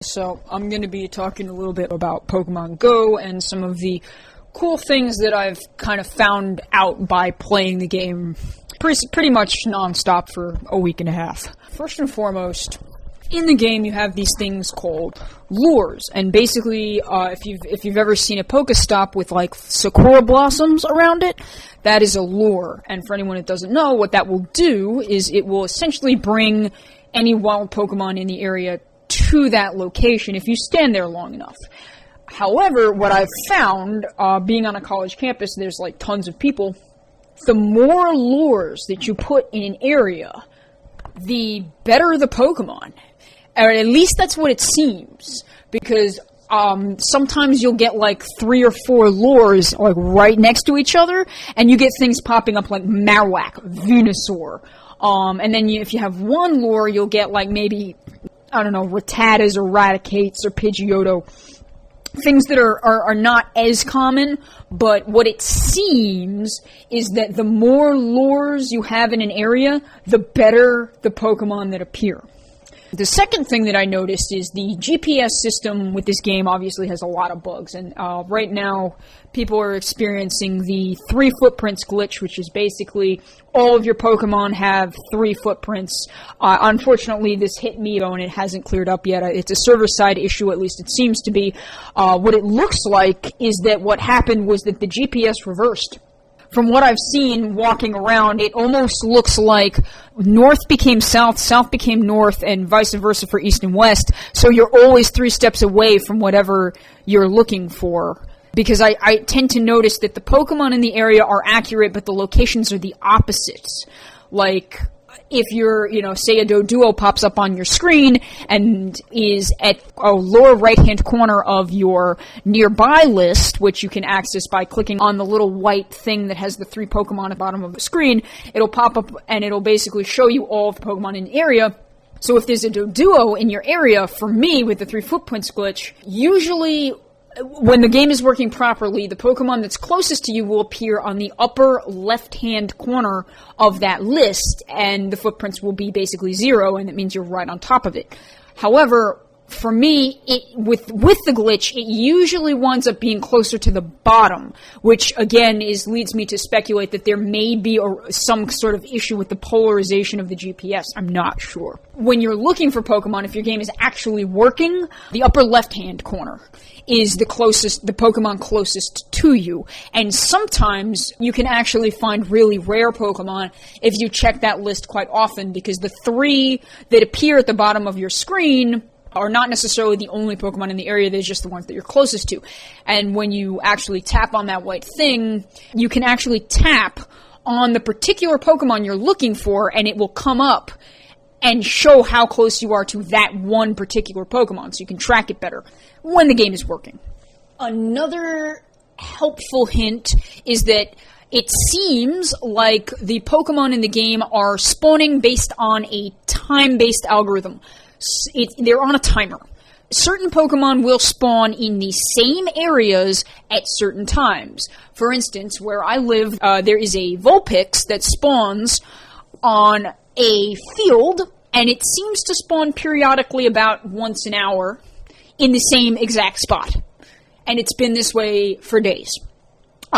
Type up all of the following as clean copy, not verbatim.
So I'm going to be talking a little bit about Pokemon Go and some of the cool things that I've kind of found out by playing the game pretty much non-stop for a week and a half. First and foremost, in the game you have these things called lures, and basically if you've ever seen a Pokestop with like sakura blossoms around it, that is a lure. And for anyone that doesn't know, what that will do is it will essentially bring any wild Pokemon in the area to that location if you stand there long enough. However, what I've found, being on a college campus, there's like tons of people, the more lures that you put in an area, the better the Pokemon. Or at least that's what it seems. Because sometimes you'll get like 3 or 4 lures like right next to each other, and you get things popping up like Marowak, Venusaur. And then if you have one lure, you'll get like maybe, I don't know, Rattatas or Raticates or Pidgeotto. Things that are not as common, but what it seems is that the more lures you have in an area, the better the Pokemon that appear. The second thing that I noticed is the GPS system with this game obviously has a lot of bugs, and right now people are experiencing the 3 footprints glitch, which is basically all of your Pokemon have 3 footprints. Unfortunately, this hit me, and it hasn't cleared up yet. It's a server-side issue, at least it seems to be. What it looks like is that what happened was that the GPS reversed. From what I've seen walking around, it almost looks like north became south, south became north, and vice versa for east and west. So you're always 3 steps away from whatever you're looking for. Because I tend to notice that the Pokemon in the area are accurate, but the locations are the opposites. Like, if you're, say a Doduo pops up on your screen and is at a lower right-hand corner of your nearby list, which you can access by clicking on the little white thing that has the 3 Pokemon at the bottom of the screen, it'll pop up and it'll basically show you all of the Pokemon in the area. So if there's a Doduo in your area, for me, with the 3 footprints glitch, usually when the game is working properly, the Pokemon that's closest to you will appear on the upper left-hand corner of that list, and the footprints will be basically 0, and it means you're right on top of it. However, for me, with the glitch, it usually winds up being closer to the bottom, which, again, leads me to speculate that there may be some sort of issue with the polarization of the GPS. I'm not sure. When you're looking for Pokemon, if your game is actually working, the upper left-hand corner is the Pokemon closest to you. And sometimes you can actually find really rare Pokemon if you check that list quite often, because the 3 that appear at the bottom of your screen are not necessarily the only Pokemon in the area, they're just the ones that you're closest to. And when you actually tap on that white thing, you can actually tap on the particular Pokemon you're looking for, and it will come up and show how close you are to that one particular Pokemon, so you can track it better when the game is working. Another helpful hint is that it seems like the Pokemon in the game are spawning based on a time-based algorithm. They're on a timer. Certain Pokemon will spawn in the same areas at certain times. For instance, where I live, there is a Vulpix that spawns on a field, and it seems to spawn periodically about once an hour in the same exact spot. And it's been this way for days.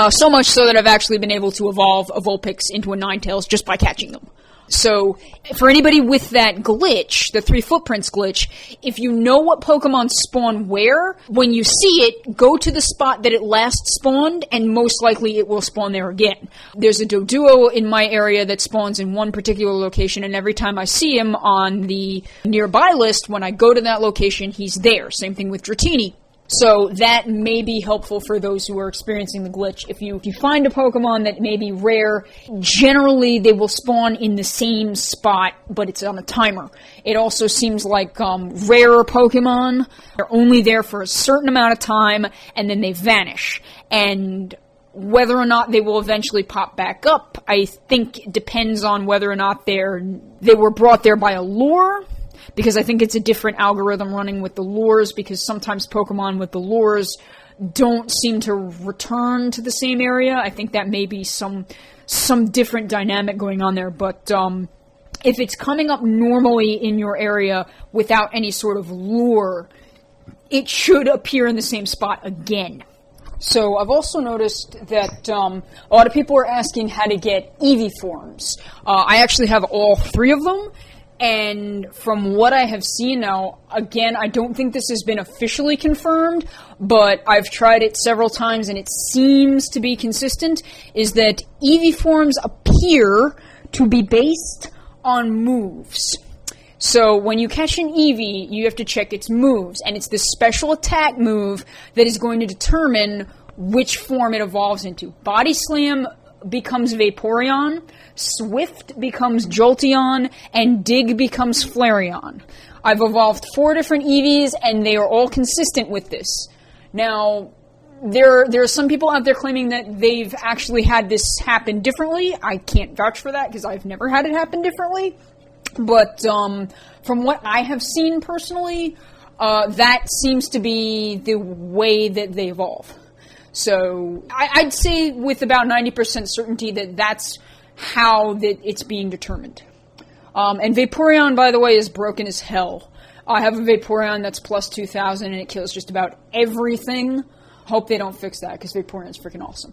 So much so that I've actually been able to evolve a Vulpix into a Ninetales just by catching them. So, for anybody with that glitch, the 3 footprints glitch, if you know what Pokemon spawn where, when you see it, go to the spot that it last spawned, and most likely it will spawn there again. There's a Doduo in my area that spawns in one particular location, and every time I see him on the nearby list, when I go to that location, he's there. Same thing with Dratini. So that may be helpful for those who are experiencing the glitch. If you find a Pokemon that may be rare, generally they will spawn in the same spot, but it's on a timer. It also seems like rarer Pokemon are only there for a certain amount of time, and then they vanish. And whether or not they will eventually pop back up, I think depends on whether or not they were brought there by a lure, because I think it's a different algorithm running with the lures, because sometimes Pokemon with the lures don't seem to return to the same area. I think that may be some different dynamic going on there, but if it's coming up normally in your area without any sort of lure, it should appear in the same spot again. So I've also noticed that a lot of people are asking how to get eevee forms. I actually have all 3 of them, and from what I have seen now, again, I don't think this has been officially confirmed, but I've tried it several times and it seems to be consistent, is that eevee forms appear to be based on moves. So when you catch an eevee, you have to check its moves, and it's the special attack move that is going to determine which form it evolves into. Body Slam becomes Vaporeon, Swift becomes Jolteon, and Dig becomes Flareon. I've evolved 4 different eevees, and they are all consistent with this. Now, there are some people out there claiming that they've actually had this happen differently. I can't vouch for that, because I've never had it happen differently. But from what I have seen personally, that seems to be the way that they evolve. So I'd say with about 90% certainty that that's how it's being determined. And Vaporeon, by the way, is broken as hell. I have a Vaporeon that's plus 2,000 and it kills just about everything. Hope they don't fix that, because Vaporeon's freaking awesome.